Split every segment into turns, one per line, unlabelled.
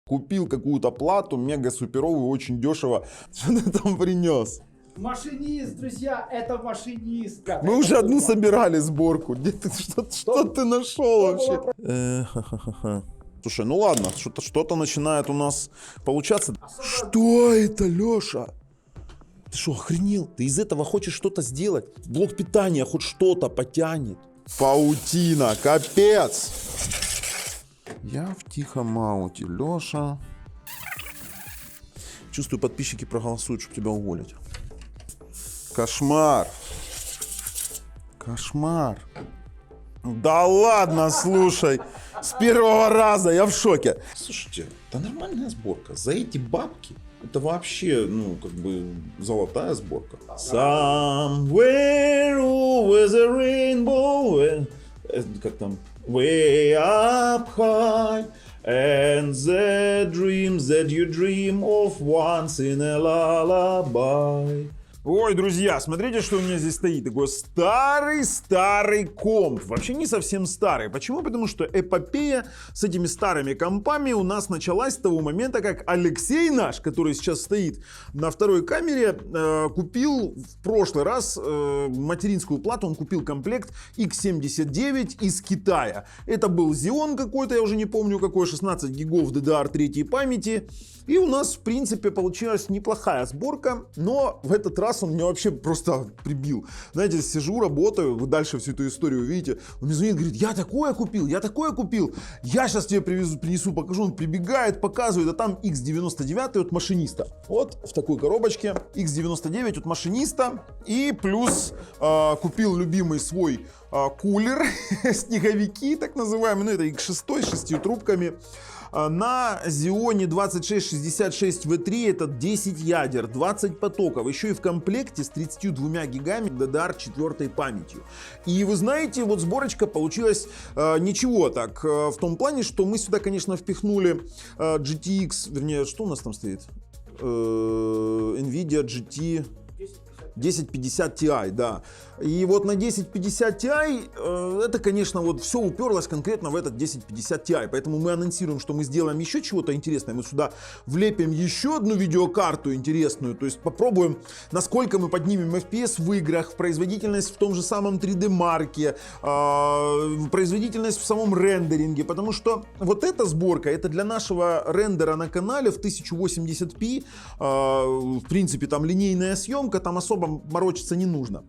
Купил какую-то плату мега суперовую, очень дешево. Что ты там принес?
Машинист, друзья, это машинист.
Мы уже одну собирали сборку. Где ты, что ты нашел вообще? Слушай, ну ладно, что-то начинает у нас получаться. Что это, Леша? Ты что, охренел? Ты из этого хочешь что-то сделать? Блок питания хоть что-то потянет. Паутина, капец. Я в тихом ауте, Леша. Чувствую, подписчики проголосуют, чтобы тебя уволить. Кошмар. Кошмар. Да ладно, слушай. С первого раза я в шоке. Слушайте, это нормальная сборка. За эти бабки это вообще, ну, как бы золотая сборка. Somewhere over the rainbow. Как там? Way up high. And the dreams that you dream of once in a lullaby. Ой, друзья, смотрите, что у меня здесь стоит. Такой старый комп. Вообще не совсем старый. Почему? Потому что эпопея с этими старыми компами у нас началась с того момента, как Алексей наш, который сейчас стоит на второй камере, купил в прошлый раз материнскую плату. Он купил комплект X79 из Китая. Это был Xeon какой-то, я уже не помню какой, 16 гигов DDR3 памяти. И у нас, в принципе, получилась неплохая сборка, но в этот раз он меня вообще просто прибил. Знаете, сижу, работаю, вы дальше всю эту историю увидите. Он мне звонит, говорит, я такое купил, я сейчас тебе принесу, покажу. Он прибегает, показывает, а там X99 от машиниста. Вот в такой коробочке X99 от машиниста. И плюс купил любимый свой кулер, снеговики так называемые, ну это X6 с 6 трубками. На Xeon 2666 V3 это 10 ядер, 20 потоков, еще и в комплекте с 32 гигами DDR4 памятью. И вы знаете, вот сборочка получилась ничего так, в том плане, что мы сюда, конечно, впихнули GTX, вернее, что у нас там стоит? NVIDIA GT 1050 Ti, да. И вот на 1050 Ti это, конечно, вот все уперлось конкретно в этот 1050 Ti. Поэтому мы анонсируем, что мы сделаем еще чего-то интересное. Мы сюда влепим еще одну видеокарту интересную. То есть попробуем, насколько мы поднимем FPS в играх, производительность в том же самом 3D Mark, производительность в самом рендеринге. Потому что вот эта сборка, это для нашего рендера на канале в 1080p. В принципе, там линейная съемка, там особо морочиться не нужно.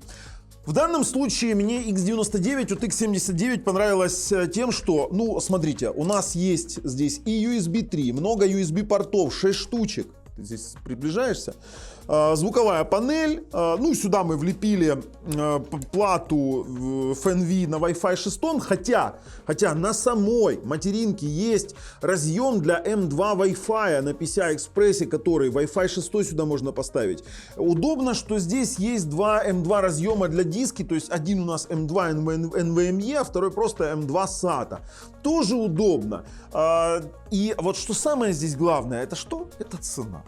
В данном случае мне X99 от X79 понравилось тем, что, ну, смотрите, у нас есть здесь и USB 3, много USB портов, 6 штучек. Ты здесь приближаешься. Звуковая панель. Ну, сюда мы влепили плату FNV на Wi-Fi 6, хотя на самой материнке есть разъем для M2 Wi-Fi на PCI-экспрессе, который Wi-Fi 6 сюда можно поставить. Удобно, что здесь есть два M2 разъема для диски, то есть один у нас M2 NVMe, а второй просто M2 SATA. Тоже удобно. И вот что самое здесь главное, это что? Это цена.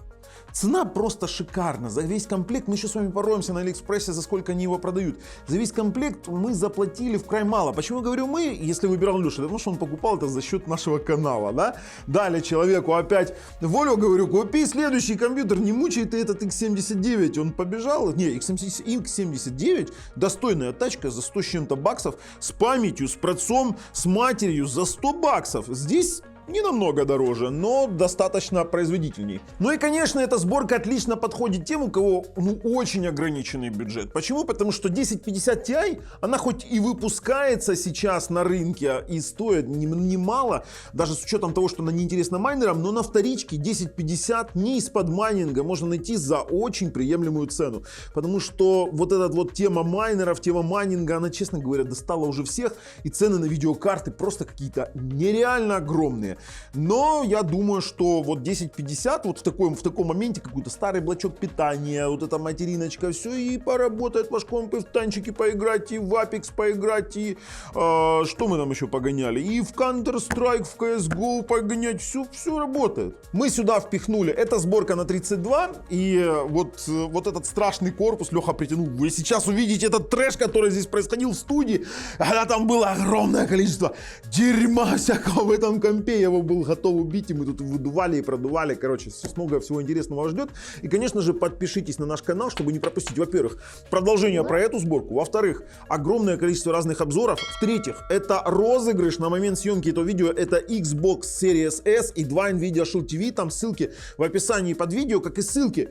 Цена просто шикарна. За весь комплект, мы еще с вами пороемся на Алиэкспрессе, за сколько они его продают. За весь комплект мы заплатили вкрай мало. Почему я говорю мы, если выбирал Леша? Потому что он покупал это за счет нашего канала, да? Дали человеку опять волю, говорю, купи следующий компьютер, не мучай ты этот X79. Он побежал, не, X79, достойная тачка за 100 с чем-то баксов, с памятью, с процом, с матерью, за 100 баксов. Здесь не намного дороже, но достаточно производительней. Ну и, конечно, эта сборка отлично подходит тем, у кого очень ограниченный бюджет. Почему? Потому что 1050 Ti, она хоть и выпускается сейчас на рынке и стоит немало, даже с учетом того, что она неинтересна майнерам, но на вторичке 1050 не из-под майнинга можно найти за очень приемлемую цену. Потому что вот эта вот тема майнеров, тема майнинга, она, честно говоря, достала уже всех, и цены на видеокарты просто какие-то нереально огромные. Но я думаю, что вот 1050 вот в таком моменте какой-то старый блочок питания, вот эта материночка, все, и поработает ваш комп, и в танчики поиграть, и в Apex поиграть, и что мы там еще погоняли, и в Counter-Strike, в CSGO погонять, все работает. Мы сюда впихнули, это сборка на 32, и вот этот страшный корпус Леха притянул. Вы сейчас увидите этот трэш, который здесь происходил в студии, когда там было огромное количество дерьма всякого в этом компе. Я его был готов убить, и мы тут выдували и продували. Короче, много всего интересного вас ждет. И, конечно же, подпишитесь на наш канал, чтобы не пропустить, во-первых, продолжение про эту сборку, во-вторых, огромное количество разных обзоров, в-третьих, это розыгрыш на момент съемки этого видео, это Xbox Series S и 2 Nvidia Shield TV, там ссылки в описании под видео, как и ссылки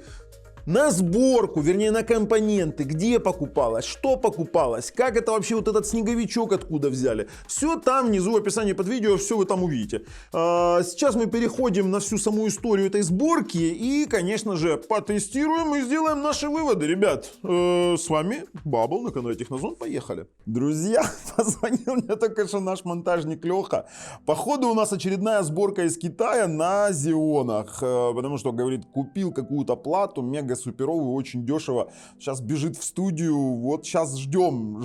на сборку, вернее на компоненты, где покупалось, что покупалось, как это вообще вот этот снеговичок откуда взяли. Все там внизу в описании под видео, все вы там увидите. Сейчас мы переходим на всю саму историю этой сборки и, конечно же, потестируем и сделаем наши выводы. Ребят, с вами Бабл на канале Технозон, поехали. Друзья, позвонил мне только что наш монтажник Леха. Походу у нас очередная сборка из Китая на Зионах, потому что, говорит, купил какую-то плату, мега суперовый, очень дешево. Сейчас бежит в студию. Вот сейчас жду.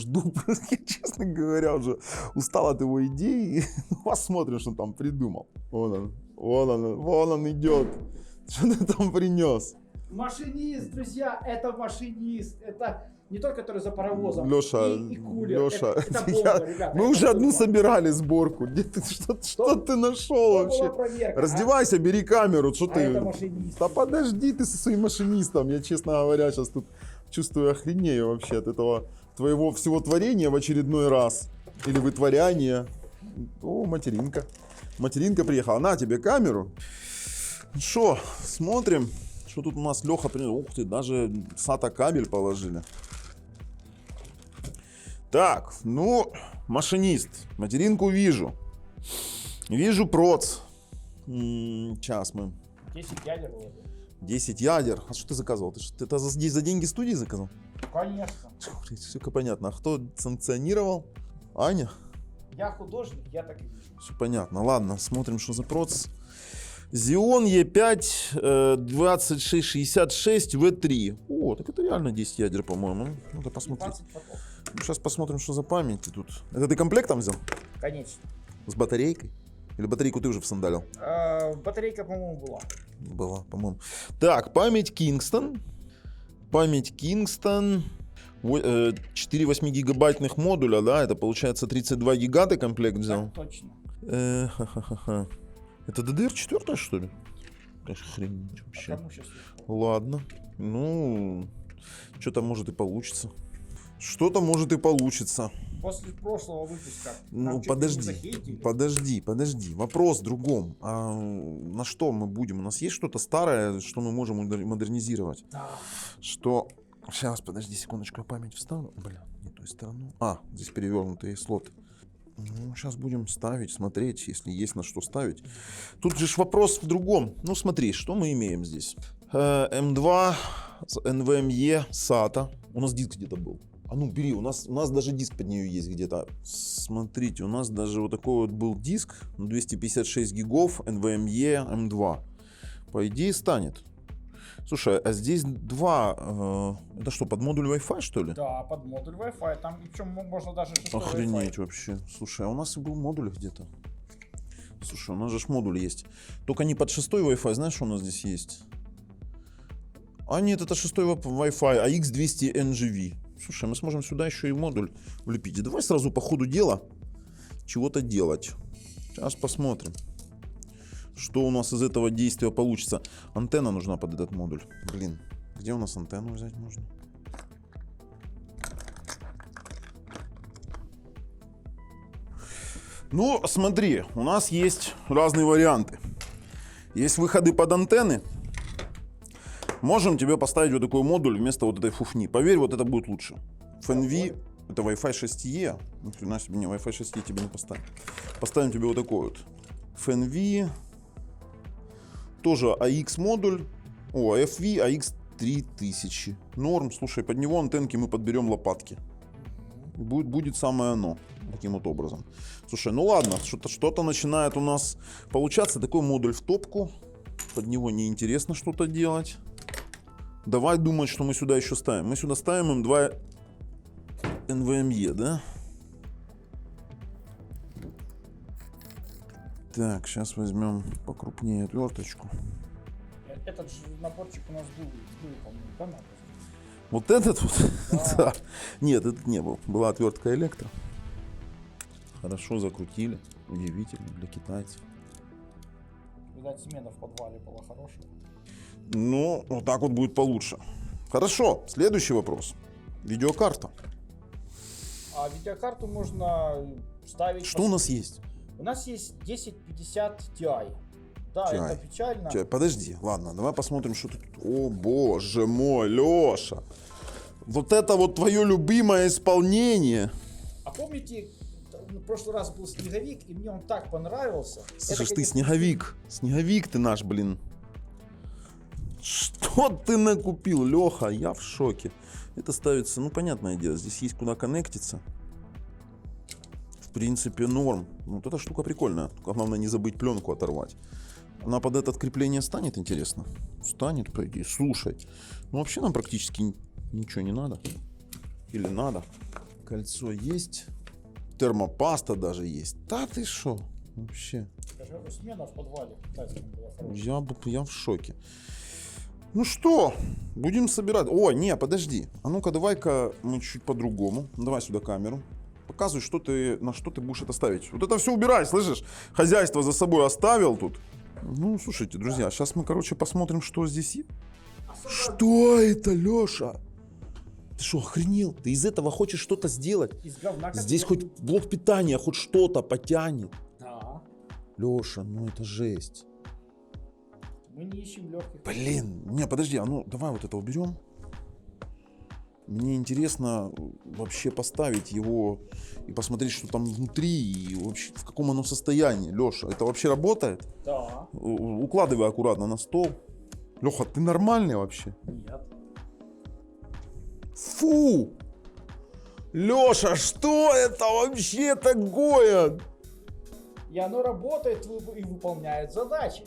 Я, честно говоря, уже устал от его идей. Посмотрим, что он там придумал. Вон он идет. Что ты там принес?
Машинист, друзья, это машинист. Это не тот, который за паровозом.
Леша,
и кулер.
Леша,
это бомба, ребята,
мы
это
уже одну
бомба.
собирали сборку. Где ты, что ты нашел вообще?
Проверка,
Раздевайся, бери камеру. Что ты?
это машинист.
Да подожди ты со своим машинистом. Я, честно говоря, сейчас тут чувствую охренею вообще от этого твоего всего творения в очередной раз. Или вытворяния. О, материнка. Материнка приехала. На тебе камеру. Что, смотрим. Что тут у нас Леха принес? Ух ты, даже SATA кабель положили. Так, ну, машинист. Материнку вижу. Вижу проц. Сейчас мы.
10 ядер было.
10 ядер. А что ты заказывал? Ты это за деньги студии заказал?
Конечно.
Все понятно. А кто санкционировал? Аня?
Я художник, я так и вижу.
Все понятно. Ладно, смотрим, что за проц. Xeon E5 2666 V3. О, так это реально 10 ядер, по-моему. Надо посмотреть.
20 потов.
Сейчас посмотрим, что за памяти тут. Это ты комплектом взял?
Конечно.
С батарейкой? Или батарейку ты уже всандалил?
Батарейка, по-моему, была.
Была, по-моему. Так, память Kingston. Память Kingston. 4 8-гигабайтных модуля, да? Это получается 32 гига ты комплект взял?
Так точно.
Ха-ха-ха. Это DDR4, что ли? Конечно, охренеть вообще.
А кому сейчас?
Ладно. Ну, что-то может и получится. Что-то может и получится.
После прошлого выпуска.
Ну, подожди. Вопрос в другом. А на что мы будем? У нас есть что-то старое, что мы можем модернизировать?
Да.
Что... Сейчас, подожди секундочку, я память вставлю. Бля, не той стороной. А, здесь перевернутые слоты. Ну, сейчас будем ставить, смотреть, если есть на что ставить. Тут же вопрос в другом. Ну, смотри, что мы имеем здесь? M2, NVMe, SATA. У нас диск где-то был. А ну, бери, у нас даже диск под нее есть где-то. Смотрите, у нас даже вот такой вот был диск. 256 гигов, NVMe, M2. По идее, станет. Слушай, а здесь два... это что, под модуль Wi-Fi, что ли?
Да, под модуль Wi-Fi. Там причем можно даже 6
Охренеть
Wi-Fi.
вообще. Слушай, а у нас и был модуль где-то. Слушай, у нас же модуль есть. Только не под 6 Wi-Fi. Знаешь, что у нас здесь есть? А нет, это 6 Wi-Fi, AX200 NGV. Слушай, мы сможем сюда еще и модуль влепить. И давай сразу по ходу дела чего-то делать. Сейчас посмотрим, что у нас из этого действия получится. Антенна нужна под этот модуль. Блин, где у нас антенну взять можно? Ну, смотри, у нас есть разные варианты. Есть выходы под антенны. Можем тебе поставить вот такой модуль вместо вот этой фуфни. Поверь, вот это будет лучше. FNV, это Wi-Fi 6E. Ни хрена себе, не, Wi-Fi 6E тебе не поставим. Поставим тебе вот такой вот. FNV. Тоже AX модуль. О, FV AX 3000. Норм. Слушай, под него антенки мы подберем лопатки. Будет самое оно. Таким вот образом. Слушай, ну ладно, что-то начинает у нас получаться. Такой модуль в топку. Под него неинтересно что-то делать. Давай думать, что мы сюда еще ставим. Мы сюда ставим M2 NVMe, да? Так, сейчас возьмем покрупнее отверточку.
Этот же наборчик у нас был, по-моему, да, надо?
Вот этот вот?
Да.
Да. Нет, этот не был. Была отвертка электро. Хорошо закрутили. Удивительно для китайцев.
Видать, смена в подвале была хорошая.
Ну, вот так вот будет получше. Хорошо, следующий вопрос. Видеокарта.
А видеокарту можно ставить...
Что у нас есть?
У нас есть 1050 Ti. Да,
Ti.
это печально.
Подожди, ладно, давай посмотрим, что тут. О, боже мой, Леша. Вот это вот твое любимое исполнение.
А помните, в прошлый раз был снеговик, и мне он так понравился.
Слышишь,
Это,
ты
конечно,
снеговик. Снеговик ты наш, блин. Что ты накупил, Леха? Я в шоке. Это ставится, ну, понятное дело, здесь есть куда коннектиться. В принципе, норм. Вот эта штука прикольная. Только главное не забыть пленку оторвать. Она под это крепление станет, интересно? Станет, по идее. Слушай, ну вообще нам практически ничего не надо. Или надо. Кольцо есть. Термопаста даже есть. Да ты шо? Вообще.
Скажи, смена в подвале китайском была хорошая.
Я в шоке. Ну что, будем собирать. О, не, подожди. А ну-ка, давай-ка мы чуть по-другому. Давай сюда камеру. Показывай, что ты, на что ты будешь это ставить. Вот это все убирай, слышишь? Хозяйство за собой оставил тут. Ну, слушайте, друзья, сейчас мы, короче, посмотрим, что здесь есть. Что это, Леша? Ты что, охренел? Ты из этого хочешь что-то сделать?
Из говна, как
Здесь
я-
хоть блок питания, хоть что-то потянет.
Да.
Леша, ну это жесть.
Мы не ищем легких.
Блин, не, подожди, а ну давай вот это уберем. Мне интересно вообще поставить его и посмотреть, что там внутри и вообще в каком оно состоянии. Леша, это вообще работает?
Да.
Укладывай аккуратно на стол. Леха, ты нормальный вообще?
Нет.
Фу! Леша, что это вообще такое?
И оно работает и выполняет задачи.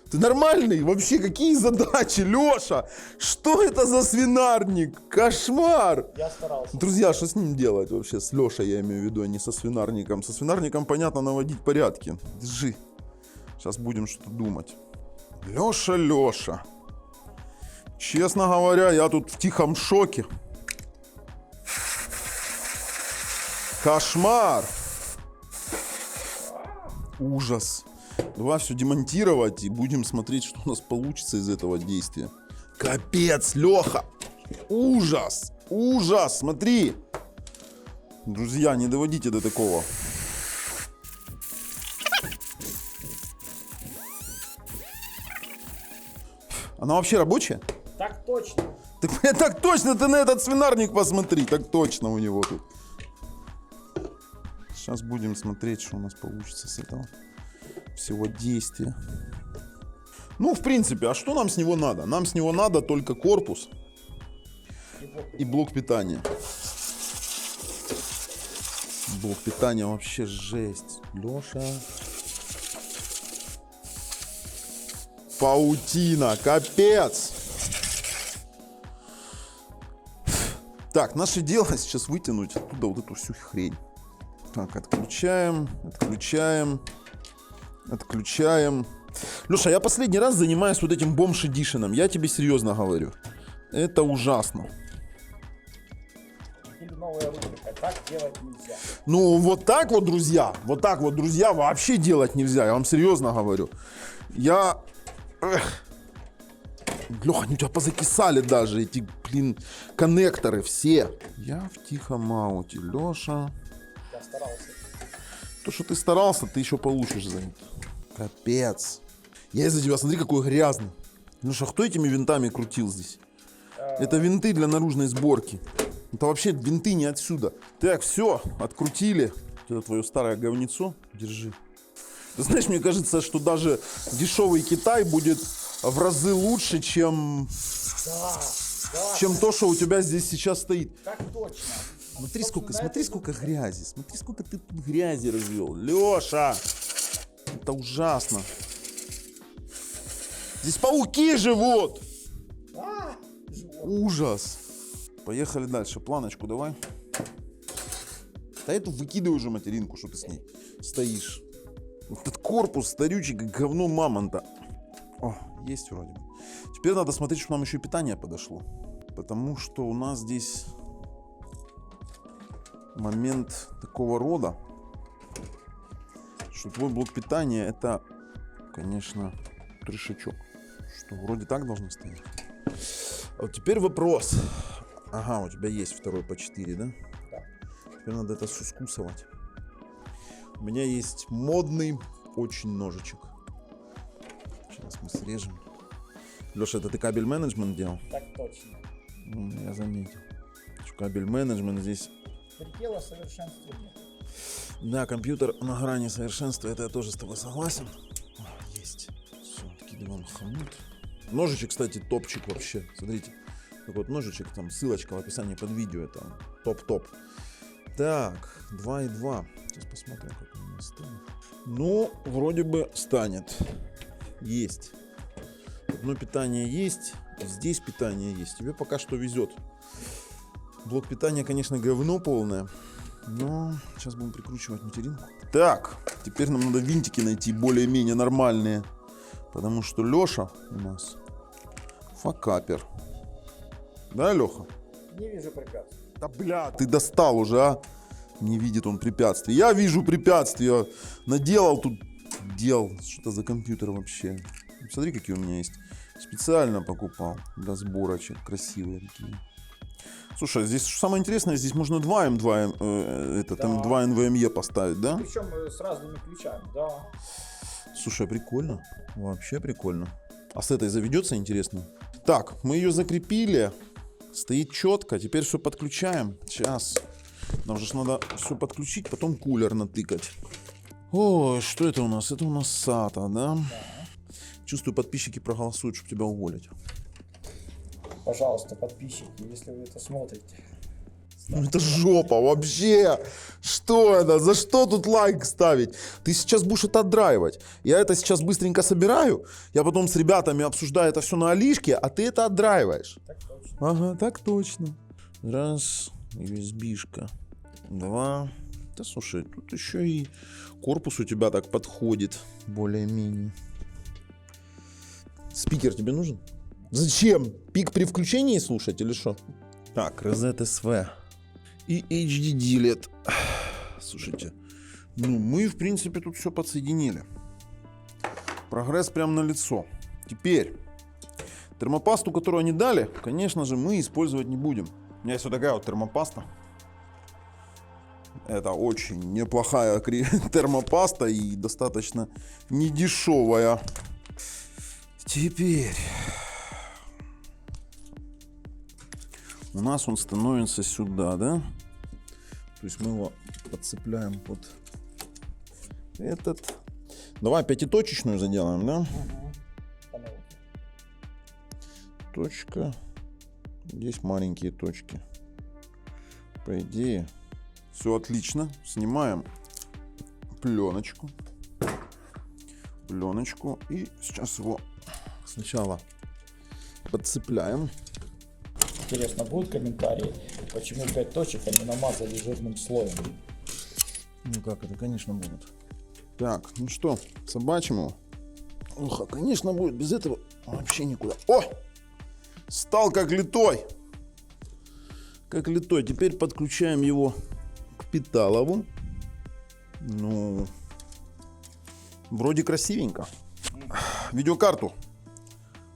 Ты нормальный? Вообще, какие задачи, Леша? Что это за свинарник? Кошмар!
Я старался.
Друзья, что с ним делать вообще? С Лешей я имею в виду, а не со свинарником. Со свинарником, понятно, наводить порядки. Держи. Сейчас будем что-то думать. Леша, Леша. Честно говоря, я тут в тихом шоке. Кошмар. Ужас. Давай все демонтировать и будем смотреть, что у нас получится из этого действия. Капец, Леха. Ужас. Ужас. Смотри. Друзья, не доводите до такого. Она вообще рабочая?
Так точно.
Так точно, ты на этот свинарник посмотри. Так точно у него тут. Сейчас будем смотреть, что у нас получится с этого всего действия. Ну, в принципе, а что нам с него надо? Нам с него надо только корпус и блок питания. Блок питания вообще жесть. Леша. Паутина, капец. Так, наше дело сейчас вытянуть оттуда вот эту всю хрень. Так, отключаем, отключаем, отключаем. Леша, я последний раз занимаюсь вот этим бомж эдишеном. Я тебе серьезно говорю. Это ужасно.
Или новая рубрика. Так делать нельзя.
Ну, вот так вот, друзья, вообще делать нельзя. Я вам серьезно говорю. Я... Леха, они у тебя позакисали даже, эти, блин, коннекторы все. Я в тихом ауте, Леша.
Я старался.
То, что ты старался, ты еще получишь за это. Капец. Я из-за тебя, смотри, какой грязный. Леша, кто этими винтами крутил здесь? Это винты для наружной сборки. Это вообще винты не отсюда. Так, все, открутили. Это твое старое говнецо. Держи. Ты знаешь, мне кажется, что даже дешевый Китай будет в разы лучше, чем то, что у тебя здесь сейчас стоит.
Так точно.
Смотри,
Собственно,
сколько грязи. Смотри, сколько ты тут грязи развел. Леша! Это ужасно. Здесь пауки живут.
живот.
Ужас. Поехали дальше. Планочку давай. Да эту выкидывай уже материнку, что ты с ней стоишь. Этот корпус старючий, как говно мамонта. О, есть вроде бы. Теперь надо смотреть, что нам еще питание подошло. Потому что у нас здесь момент такого рода, что твой блок питания это, конечно, трешачок. Что, вроде так должно стоять. А вот теперь вопрос. Ага, у тебя есть второй по 4, да?
Да.
Теперь надо это все скусывать. У меня есть модный очень ножичек. Сейчас мы срежем. Леша, это ты кабель менеджмент делал?
Так точно.
Я заметил. Что кабель менеджмент здесь.
Предела совершенства нет.
Да, компьютер на грани совершенства, это я тоже с тобой согласен. Есть. Все, откидываем хомут. Ножичек, кстати, топчик вообще. Смотрите. Так вот ножичек, там ссылочка в описании под видео, это топ-топ. Так, 2,2. Сейчас посмотрим, как он у меня станет. Ну, вроде бы станет. Есть. Одно питание есть, здесь питание есть. Тебе пока что везет. Блок питания, конечно, говно полное. Но сейчас будем прикручивать материнку. Так, теперь нам надо винтики найти более-менее нормальные. Потому что Леша у нас факапер. Да, Леха?
Не вижу препятствий.
Да бля, ты достал уже, а? Не видит он препятствий. Я вижу препятствия. Наделал тут дел. Что-то за компьютер вообще. Смотри, какие у меня есть. Специально покупал для сборочек. Красивые такие. Слушай, здесь самое интересное, здесь можно 2 М2, там 2 NVMe поставить, да?
Причем с разными ключами, да.
Слушай, прикольно. Вообще прикольно. А с этой заведется, интересно? Так, мы ее закрепили. Стоит четко. Теперь все подключаем. Сейчас. Нам же надо все подключить, потом кулер натыкать. Ой, что это у нас? Это у нас SATA, да? Чувствую, подписчики проголосуют, чтобы тебя уволить.
Пожалуйста, подписчики, если вы это смотрите.
Ну это жопа вообще. Что это? За что тут лайк ставить? Ты сейчас будешь это отдраивать. Я это сейчас быстренько собираю. Я потом с ребятами обсуждаю это все на Алишке, а ты это отдраиваешь.
Так точно.
Ага, так точно. Раз, USB-шка. 2. Да слушай, тут еще и корпус у тебя так подходит. Более-менее. Спикер тебе нужен? Зачем? Пик при включении слушать или что? Так, Reset SV. И HDD LED. Слушайте, ну мы в принципе тут все подсоединили. Прогресс прям на лицо. Теперь термопасту, которую они дали, конечно же, мы использовать не будем. У меня есть вот такая вот термопаста. Это очень неплохая термопаста и достаточно недешевая. Теперь у нас он становится сюда, да? То есть мы его подцепляем под этот. Давай пятиточечную заделаем, да? Точка. Здесь маленькие точки. По идее, все отлично. Снимаем пленочку. Пленочку. И сейчас его сначала подцепляем.
Интересно, будут комментарии, почему 5 точек они намазали жирным слоем?
Ну как, это, конечно, будут. Так, ну что, собачим его? Ох, конечно, будет. Без этого вообще никуда. О! Стал как литой. Как литой. Теперь подключаем его к питалову. Ну, вроде красивенько. Видеокарту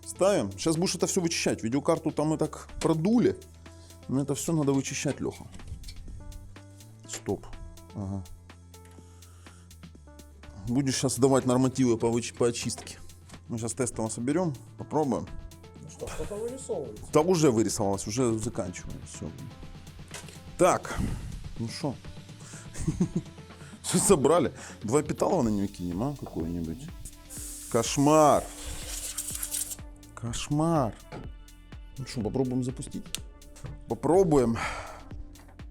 ставим. Сейчас будешь это все вычищать. Видеокарту там мы так продули. Но это все надо вычищать, Леха. Стоп. Ага. Будешь сейчас давать нормативы по очистке. Мы сейчас тестово соберем, попробуем.
Ну что, что-то вырисовывается.
Да уже вырисовалось, уже заканчиваем. Все. Так, ну что? Все собрали. 2 питала на нее кинем, а? Какой-нибудь. Кошмар. Кошмар. Ну что, попробуем запустить? Попробуем.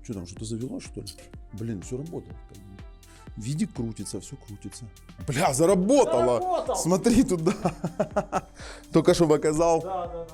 Что там, что-то завело, что ли? Блин, все работает. Видик крутится, все крутится. Бля, заработало!
Заработал!
Смотри туда. Только что показал.
Да.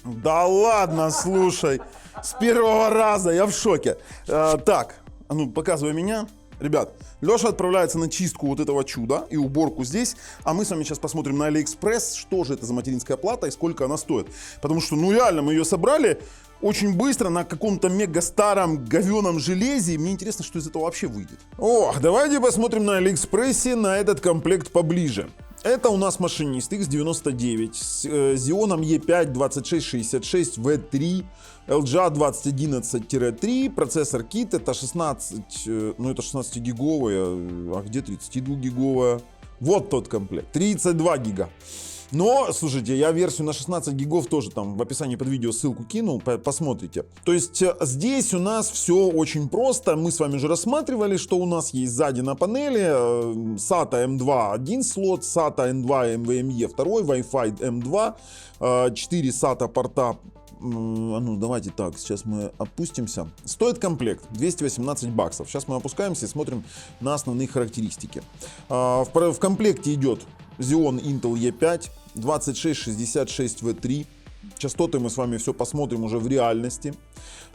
Да ладно, слушай. С первого раза я в шоке. Так, а ну показывай меня. Ребят, Леша отправляется на чистку вот этого чуда и уборку здесь. А мы с вами сейчас посмотрим на AliExpress, что же это за материнская плата и сколько она стоит. Потому что, ну реально, мы ее собрали очень быстро на каком-то мега старом говеном железе. И мне интересно, что из этого вообще выйдет. О, давайте посмотрим на AliExpress на этот комплект поближе. Это у нас машинист X99 с Xeon E5 2666 V3 LGA 2011-3, процессор KIT, это 16, ну это 16-гиговая, а где 32-гиговая? Вот тот комплект, 32 гига. Но, слушайте, я версию на 16 гигов тоже там в описании под видео ссылку кинул, посмотрите. То есть здесь у нас все очень просто. Мы с вами уже рассматривали, что у нас есть сзади на панели. SATA M2 один слот, SATA N2 NVMe второй, Wi-Fi M2, 4 SATA порта. Ну, давайте так, сейчас мы опустимся. Стоит комплект $218. Сейчас мы опускаемся и смотрим на основные характеристики. В комплекте идет Xeon Intel E5 2666 V3. Частоты мы с вами все посмотрим уже в реальности.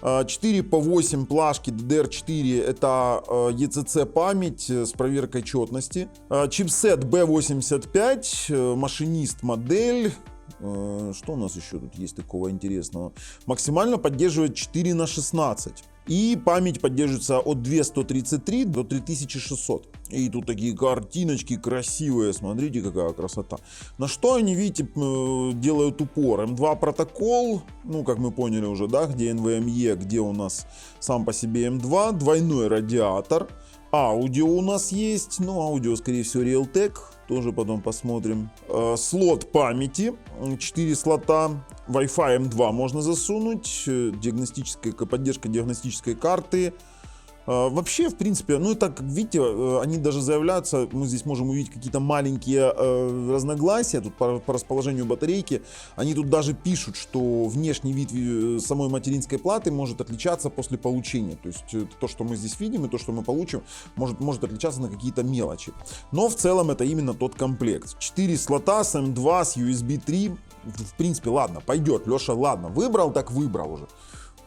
4 по 8 плашки DDR4, это ECC память с проверкой четности. Чипсет B85, машинист модель. Что у нас еще тут есть такого интересного? Максимально поддерживает 4/16. И память поддерживается от 2133 до 3600. И тут такие картиночки красивые. Смотрите, какая красота. На что они, видите, делают упор? M2 протокол, ну, как мы поняли уже, да, где NVMe, где у нас сам по себе M2. Двойной радиатор. Аудио у нас есть. Ну, аудио, скорее всего, Realtek. Тоже потом посмотрим. Слот памяти. 4 слота. Wi-Fi M2 можно засунуть. Поддержка диагностической карты. Вообще, в принципе, ну и так, видите, они даже заявляются, мы здесь можем увидеть какие-то маленькие разногласия тут по расположению батарейки. Они тут даже пишут, что внешний вид самой материнской платы может отличаться после получения. То есть то, что мы здесь видим, и то, что мы получим, может отличаться на какие-то мелочи. Но в целом это именно тот комплект. 4 слота с M2, с USB 3. В принципе, ладно, пойдет. Леша, ладно, выбрал, так выбрал уже.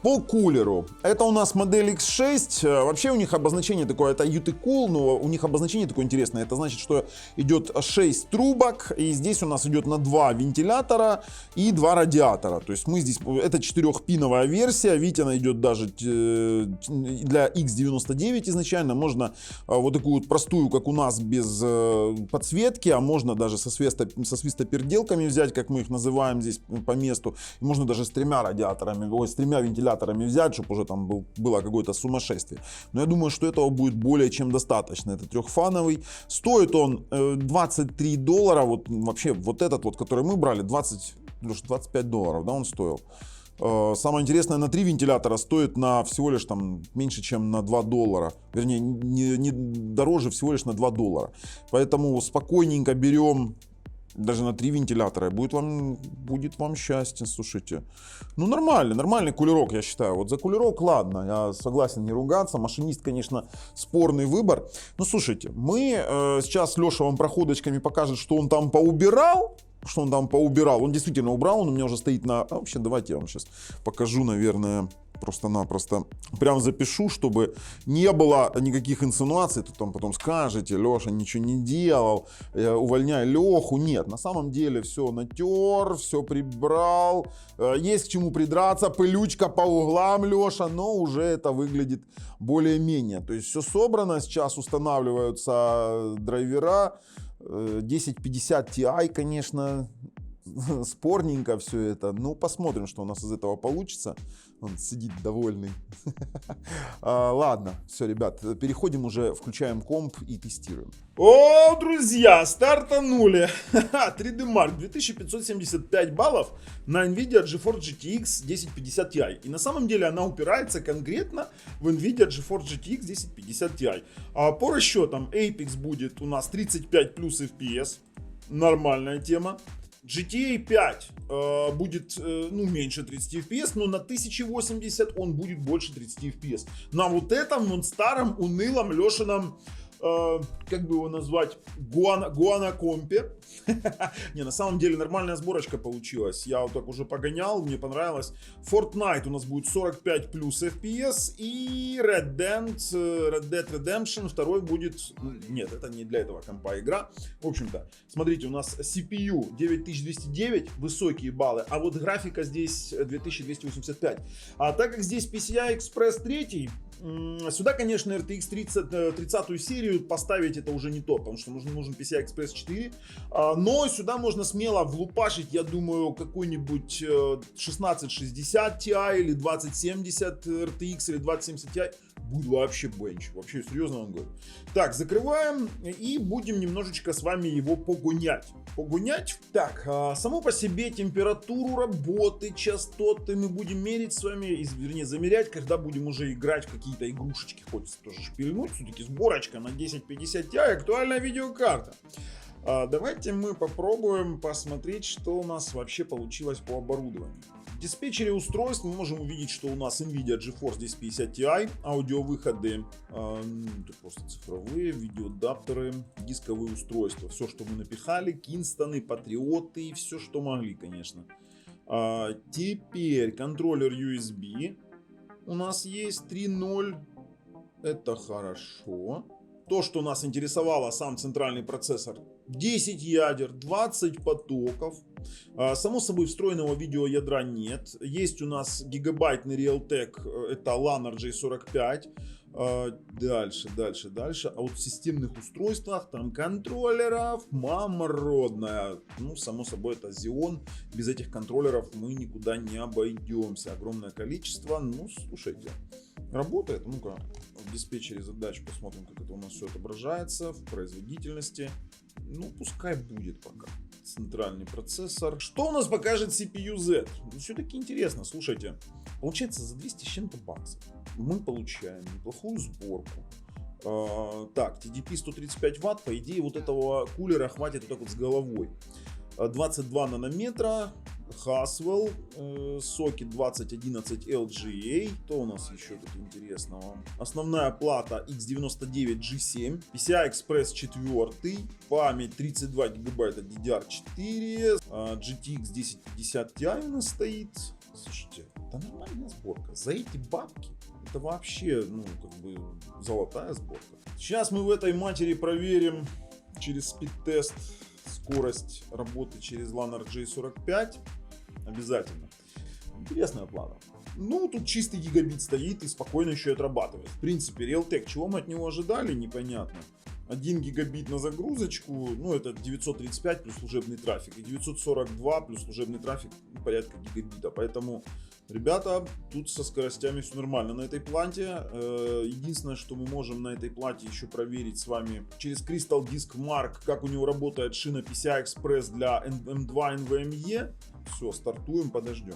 По кулеру. Это у нас модель X6. Вообще у них обозначение такое, это UT-Cool, но у них обозначение такое интересное. Это значит, что идет 6 трубок, и здесь у нас идет на 2 вентилятора и 2 радиатора. То есть мы здесь, это 4-пиновая версия, видите, она идет даже для X99 изначально. Можно вот такую вот простую, как у нас, без подсветки, а можно даже со свистоперделками взять, как мы их называем здесь по месту. Можно даже с 3 радиаторами, с 3 вентиляторами взять, чтобы уже там было какое-то сумасшествие. Но я думаю, что этого будет более чем достаточно. Это трехфановый. Стоит он $23. Вот вообще вот этот вот, который мы брали, $25, да, он стоил. Самое интересное, на 3 вентилятора стоит всего лишь там меньше, чем на $2. Вернее, не дороже, всего лишь на $2. Поэтому спокойненько берем. Даже на 3 вентилятора будет вам счастье, слушайте. Ну, нормальный кулерок, я считаю. Вот за кулерок, ладно, я согласен не ругаться. Машинист, конечно, спорный выбор. Но слушайте, мы сейчас Леша вам проходочками покажет, что он там поубирал. Он действительно убрал, он у меня уже стоит на... вообще, давайте я вам сейчас покажу, наверное, просто-напросто. Прям запишу, чтобы не было никаких инсинуаций. Тут там потом скажете, Леша ничего не делал, увольняй Леху. Нет, на самом деле все натер, все прибрал. Есть к чему придраться, пылючка по углам, Леша, но уже это выглядит более-менее. То есть все собрано, сейчас устанавливаются драйвера. 1050 Ti, конечно, спорненько все это. Ну, посмотрим, что у нас из этого получится. Он сидит довольный. Ладно, все, ребят, переходим уже, включаем комп и тестируем. О, друзья, стартанули. 3D Mark, 2575 баллов на NVIDIA GeForce GTX 1050 Ti. И на самом деле она упирается конкретно в NVIDIA GeForce GTX 1050 Ti. А по расчетам Apex будет у нас 35 плюс FPS. Нормальная тема. GTA 5 будет меньше 30 FPS, но на 1080 он будет больше 30 FPS. На вот этом старом унылом Лешином, как бы его назвать, гуана-компе. Не, на самом деле нормальная сборочка получилась. Я вот так уже погонял, мне понравилось. Fortnite у нас будет 45 плюс FPS. И Red Dead Redemption 2 будет... Нет, это не для этого компа игра. В общем-то, смотрите, у нас CPU 9209, высокие баллы. А вот графика здесь 2285. А так как здесь PCI Express 3, сюда, конечно, RTX 30 серию 4 поставить это уже не то, потому что нужен PCI Express 4. Но сюда можно смело влупашить, я думаю, какой-нибудь 1660 Ti или 2070 RTX или 2070 Ti. Будет вообще бенч, вообще серьезно вам говорю. Так, закрываем и будем немножечко с вами его погонять. Так, само по себе температуру работы, частоты мы будем мерить с вами, вернее замерять, когда будем уже играть в какие-то игрушечки. Хочется тоже шпильнуть, все-таки сборочка на 1050 Ti, актуальная видеокарта. Давайте мы попробуем посмотреть, что у нас вообще получилось по оборудованию. В диспетчере устройств мы можем увидеть, что у нас NVIDIA GeForce 1050 Ti, аудиовыходы, это просто цифровые, видеоадаптеры, дисковые устройства. Все, что мы напихали, Кинстоны, Патриоты, все, что могли, конечно. Теперь контроллер USB у нас есть 3.0, это хорошо. То, что нас интересовало, сам центральный процессор, 10 ядер, 20 потоков. Само собой, встроенного видеоядра нет. Есть у нас гигабайтный Realtek, это LAN RJ45. Дальше. А вот в системных устройствах, там контроллеров, мама родная. Ну, само собой, это Xeon. Без этих контроллеров мы никуда не обойдемся. Огромное количество. Ну, слушайте, работает. Ну-ка, в диспетчере задач посмотрим, как это у нас все отображается в производительности. Ну, пускай будет пока. Центральный процессор. Что у нас покажет CPU-Z? Ну, все-таки интересно, слушайте. Получается, за 200 с чем-то баксов мы получаем неплохую сборку. Так, TDP 135 Вт. По идее, вот этого кулера хватит вот так вот с головой. 22 нанометра. Haswell, сокет 2011 LGA, то у нас еще тут интересного. Основная плата X99 G7, PCI Express 4, память 32 гигабайта DDR4, GTX 1050 Ti у нас стоит. Слушайте, это нормальная сборка. За эти бабки это вообще, ну, как бы золотая сборка. Сейчас мы в этой матери проверим через спид-тест скорость работы через LAN RJ45. Обязательно. Интересная плата. Ну, тут чистый гигабит стоит и спокойно еще и отрабатывает. В принципе, Realtek, чего мы от него ожидали, непонятно. 1 гигабит на загрузочку, ну, это 935 плюс служебный трафик. И 942 плюс служебный трафик порядка гигабита. Поэтому, ребята, тут со скоростями все нормально на этой плате. Единственное, что мы можем на этой плате еще проверить с вами через Crystal Disk Mark, как у него работает шина PCI Express для M2 NVMe. Все, стартуем, подождем.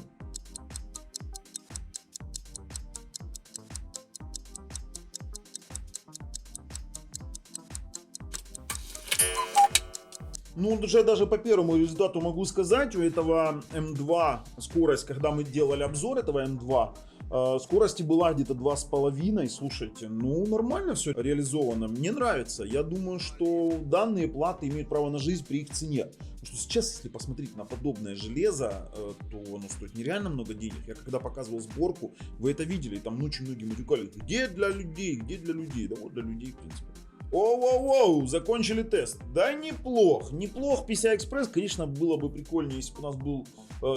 Ну, уже даже по первому результату могу сказать, у этого M2 скорость, когда мы делали обзор этого M2, скорости была где-то 2,5. Слушайте, ну нормально все реализовано, мне нравится. Я думаю, что данные платы имеют право на жизнь при их цене. Потому что сейчас, если посмотреть на подобное железо, то оно стоит нереально много денег. Я когда показывал сборку, вы это видели, там очень многие матюкали, где для людей, где для людей. Да вот для людей, в принципе. Оу, закончили тест. Да, неплох. PCI Express, конечно, было бы прикольнее, если бы у нас был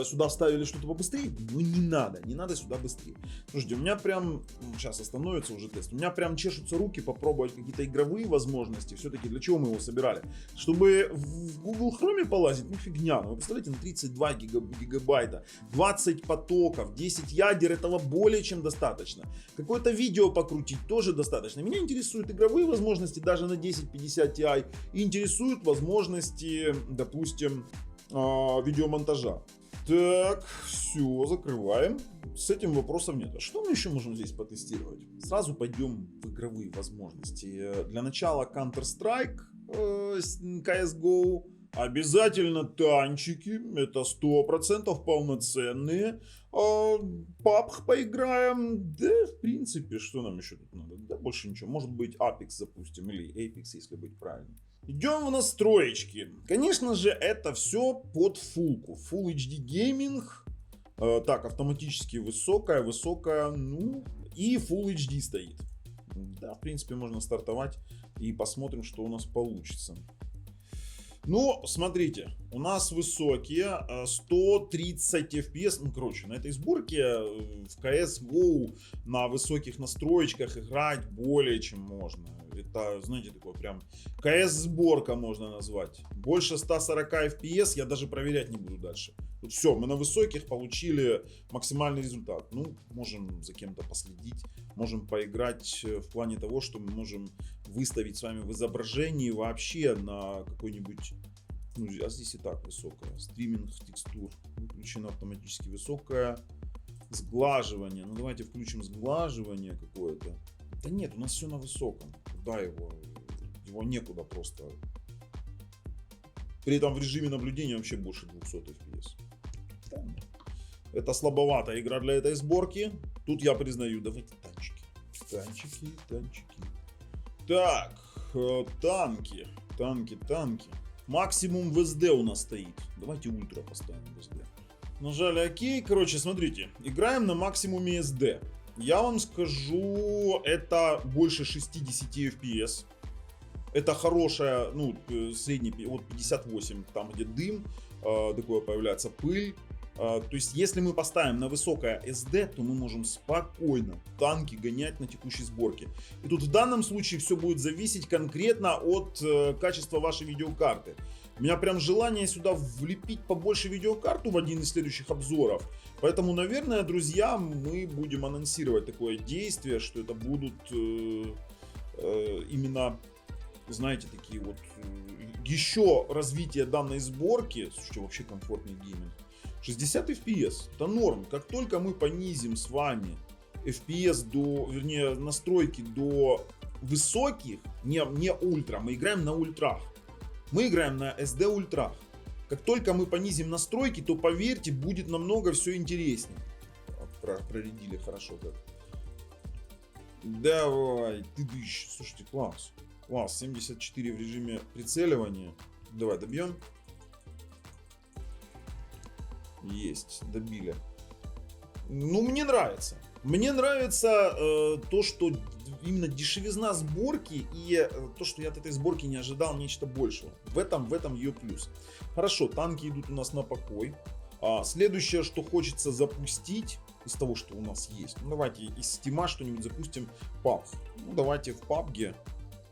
сюда вставили что-то побыстрее. Но не надо сюда быстрее. Слушайте, у меня прям, сейчас остановится уже тест, у меня прям чешутся руки попробовать какие-то игровые возможности. Все-таки для чего мы его собирали? Чтобы в Google Chrome полазить, ну фигня. Ну, вы представляете, на 32 гигабайта, 20 потоков, 10 ядер, этого более чем достаточно. Какое-то видео покрутить тоже достаточно. Меня интересуют игровые возможности, даже на 1050 Ti, и интересуют возможности, допустим, видеомонтажа. Так, все, закрываем. С этим вопросов нет. А что мы еще можем здесь потестировать? Сразу пойдем в игровые возможности. Для начала Counter-Strike, CSGO. Обязательно танчики, это 100% полноценные. PUBG поиграем. Да, в принципе, что нам еще тут надо? Да, больше ничего. Может быть, Apex запустим или Apex, если быть правильным. Идем в настроечки. Конечно же, это все под фулку. Full HD Gaming. Так, автоматически высокая, ну, и Full HD стоит. Да, в принципе, можно стартовать и посмотрим, что у нас получится. Ну, смотрите, у нас высокие 130 FPS. Ну, короче, на этой сборке в CSGO на высоких настроечках играть более чем можно. Это, знаете, такое прям CS-сборка можно назвать. Больше 140 FPS я даже проверять не буду дальше. Тут все, мы на высоких получили максимальный результат. Ну, можем за кем-то последить, можем поиграть в плане того, что мы можем выставить с вами в изображении вообще на какой-нибудь... Ну, а здесь и так высокая. Стриминг текстур. Выключено автоматически высокое. Сглаживание. Ну, давайте включим сглаживание какое-то. Да нет, у нас все на высоком. Куда его? Его некуда просто. При этом в режиме наблюдения вообще больше 200 FPS. Это слабоватая игра для этой сборки. Тут я признаю. Давайте танчики. Танчики. Так, танки. Максимум в SD у нас стоит. Давайте ультра поставим в SD. Нажали ОК. Короче, смотрите. Играем на максимуме SD. Я вам скажу, это больше 60 FPS. Это хорошая, ну, средний, вот 58, там где дым, такое появляется, пыль. То есть, если мы поставим на высокое SD, то мы можем спокойно танки гонять на текущей сборке. И тут в данном случае все будет зависеть конкретно от качества вашей видеокарты. У меня прям желание сюда влепить побольше видеокарту в один из следующих обзоров. Поэтому, наверное, друзья, мы будем анонсировать такое действие, что это будут именно, знаете, такие вот еще развитие данной сборки. Слушайте, вообще комфортный гейминг. 60 FPS, это норм. Как только мы понизим с вами FPS до, вернее, настройки до высоких, не ультра, мы играем на ультрах. Мы играем на SD ультрах. Как только мы понизим настройки, то, поверьте, будет намного все интереснее. Проредили хорошо так. Давай, ты дышь. Слушайте, класс. Класс, 74 в режиме прицеливания. Давай, добьем. Есть, добили. Ну, мне нравится. Мне нравится то, что именно дешевизна сборки и то, что я от этой сборки не ожидал нечто большего. В этом ее плюс. Хорошо, танки идут у нас на покой. Следующее, что хочется запустить из того, что у нас есть. Ну, давайте из Стима что-нибудь запустим. PUBG. Ну, давайте в PUBG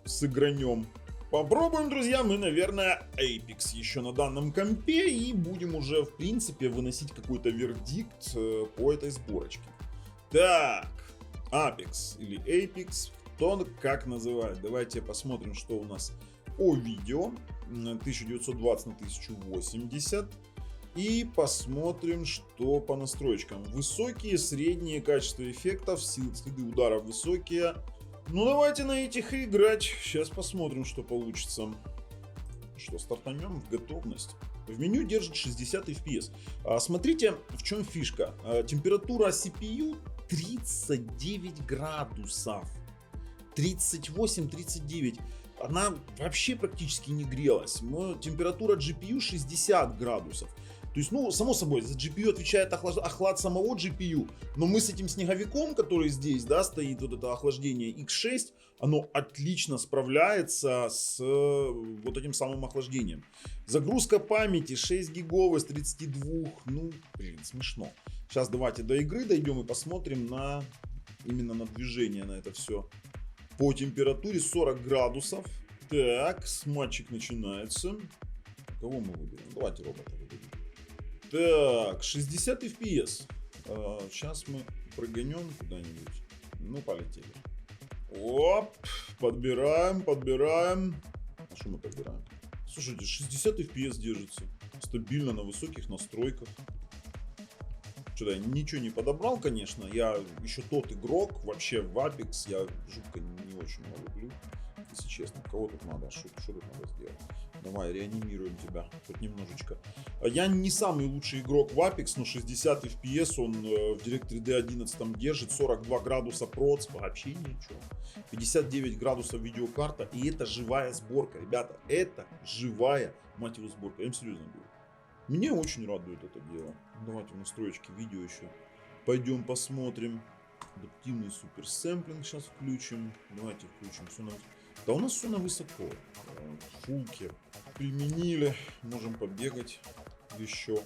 сыгранем. Попробуем, друзья, мы, наверное, Apex еще на данном компе и будем уже, в принципе, выносить какой-то вердикт по этой сборочке. Так, Apex или Apex, кто как называет. Давайте посмотрим, что у нас по видео. 1920 на 1080. И посмотрим, что по настройкам. Высокие, средние качество эффектов, следы ударов высокие. Ну, давайте на этих и играть. Сейчас посмотрим, что получится. Что, стартанем в готовность. В меню держит 60 FPS. Смотрите, в чем фишка. Температура CPU 39 градусов. 38-39. Она вообще практически не грелась. Температура GPU 60 градусов. То есть, ну, само собой, за GPU отвечает охлад самого GPU, но мы с этим снеговиком, который здесь, да, стоит, вот это охлаждение X6, оно отлично справляется с вот этим самым охлаждением. Загрузка памяти 6 гигов из 32, ну, блин, смешно. Сейчас давайте до игры дойдем и посмотрим на именно на движение, на это все. По температуре 40 градусов. Так, матчик начинается. Кого мы выберем? Давайте робота выберем. Так, 60 FPS. Сейчас мы прыганем куда-нибудь. Ну, полетели. Оп, подбираем. А что мы подбираем? Слушайте, 60 FPS держится. Стабильно на высоких настройках. Что-то я ничего не подобрал, конечно. Я еще тот игрок. Вообще в Apex я жутко не очень его люблю. Если честно, кого тут надо? Что тут надо сделать? Давай, реанимируем тебя хоть немножечко. Я не самый лучший игрок в Apex, но 60 FPS он в DirectX 11 держит, 42 градуса проц, вообще ничего. 59 градусов видеокарта, и это живая сборка, ребята, это живая, мать его, сборка, я им серьезно говорю. Мне очень радует это дело. Давайте в настройки видео еще пойдем посмотрим. Адаптивный суперсэмплинг сейчас включим. Давайте включим все на... Да у нас все на высоко. Фулки применили. Можем побегать еще.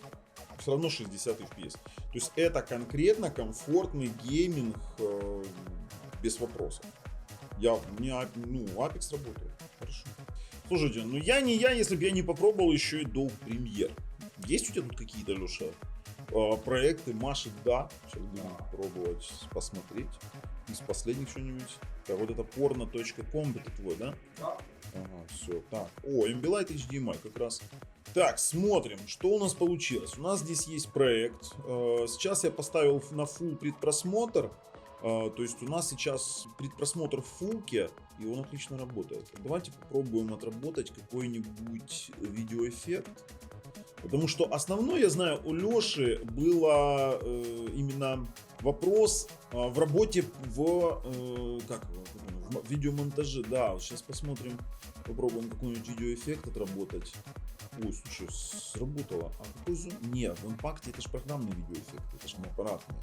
Все равно 60 FPS. То есть это конкретно комфортный гейминг без вопросов. Мне Apex работает. Хорошо. Слушайте, ну я не я, если бы я не попробовал еще и Dolg Premiere. Есть у тебя тут какие-то, Леша, проекты? Машет, да. Сейчас будем пробовать посмотреть. Из последних что-нибудь. Так, вот это porno.com, это твой, да?
Да.
Ага, все. Так. О, Ambilight HDMI как раз. Так, смотрим, что у нас получилось. У нас здесь есть проект. Сейчас я поставил на full предпросмотр. То есть у нас сейчас предпросмотр в фулке, и он отлично работает. Давайте попробуем отработать какой-нибудь видеоэффект. Потому что основной, я знаю, у Леши было именно вопрос в работе в видеомонтаже. Да, вот сейчас посмотрим, попробуем какой-нибудь видеоэффект отработать. Ой, слушай, сработало. А какой зум? Нет, в импакте это же программный видеоэффект, это же не аппаратный.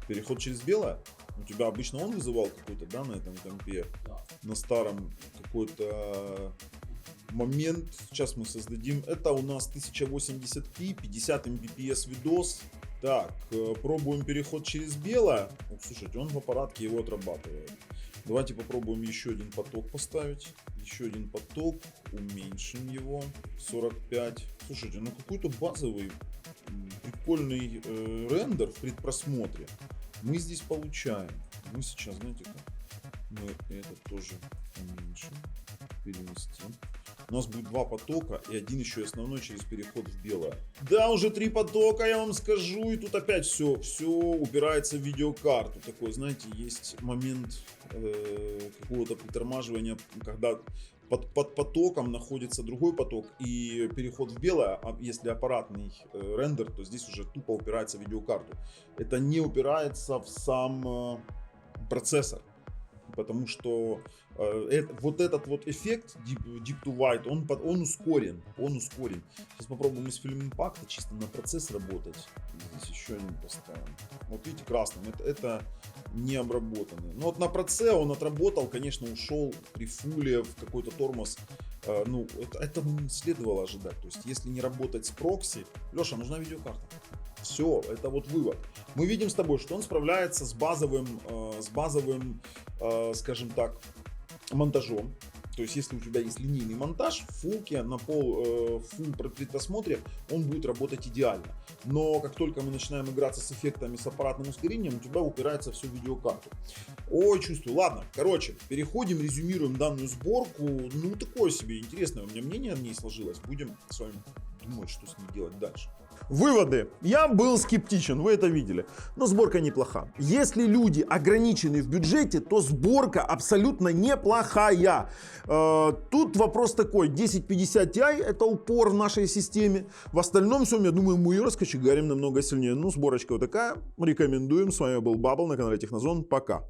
Переход через белое? У тебя обычно он вызывал какой-то, да, на этом компе?
Да.
На старом какой-то момент. Сейчас мы создадим. Это у нас 1080p, 50 mbps видос. Так, пробуем переход через белое. Ох, слушайте, он в аппаратке его отрабатывает. Давайте попробуем еще один поток поставить. Еще один поток. Уменьшим его. 45. Слушайте, ну какой-то базовый прикольный рендер в предпросмотре мы здесь получаем. Мы сейчас, знаете как, мы это тоже уменьшим, переместим. У нас будет два потока и один еще основной через переход в белое. Да, уже 3 потока, я вам скажу, и тут опять все упирается в видеокарту. Такой, знаете, есть момент какого-то притормаживания, когда под потоком находится другой поток и переход в белое, а если аппаратный рендер, то здесь уже тупо упирается в видеокарту. Это не упирается в сам процессор, потому что вот этот вот эффект Deep to White, он ускорен. Сейчас попробуем из Film Impact чисто на процесс работать. Здесь еще один поставим. Вот видите, красным, это не обработанный. Но вот на проце он отработал, конечно, ушел при фуле в какой-то тормоз. Ну, это следовало ожидать. То есть, если не работать с прокси, Леша, нужна видеокарта. Все, это вот вывод. Мы видим с тобой, что он справляется с базовым, скажем так, монтажом. То есть, если у тебя есть линейный монтаж, в фулке на фулл предпросмотре он будет работать идеально. Но как только мы начинаем играться с эффектами, с аппаратным ускорением, у тебя упирается все в видеокарту. Ой, чувствую. Ладно, короче, переходим, резюмируем данную сборку. Ну, такое себе интересное у меня мнение о ней сложилось. Будем с вами думать, что с ней делать дальше. Выводы. Я был скептичен, вы это видели. Но сборка неплоха. Если люди ограничены в бюджете, то сборка абсолютно неплохая. Тут вопрос такой. 1050 Ti это упор в нашей системе. В остальном всем, я думаю, мы ее раскочегарим намного сильнее. Ну, сборочка вот такая. Рекомендуем. С вами был Бабл на канале Технозон. Пока.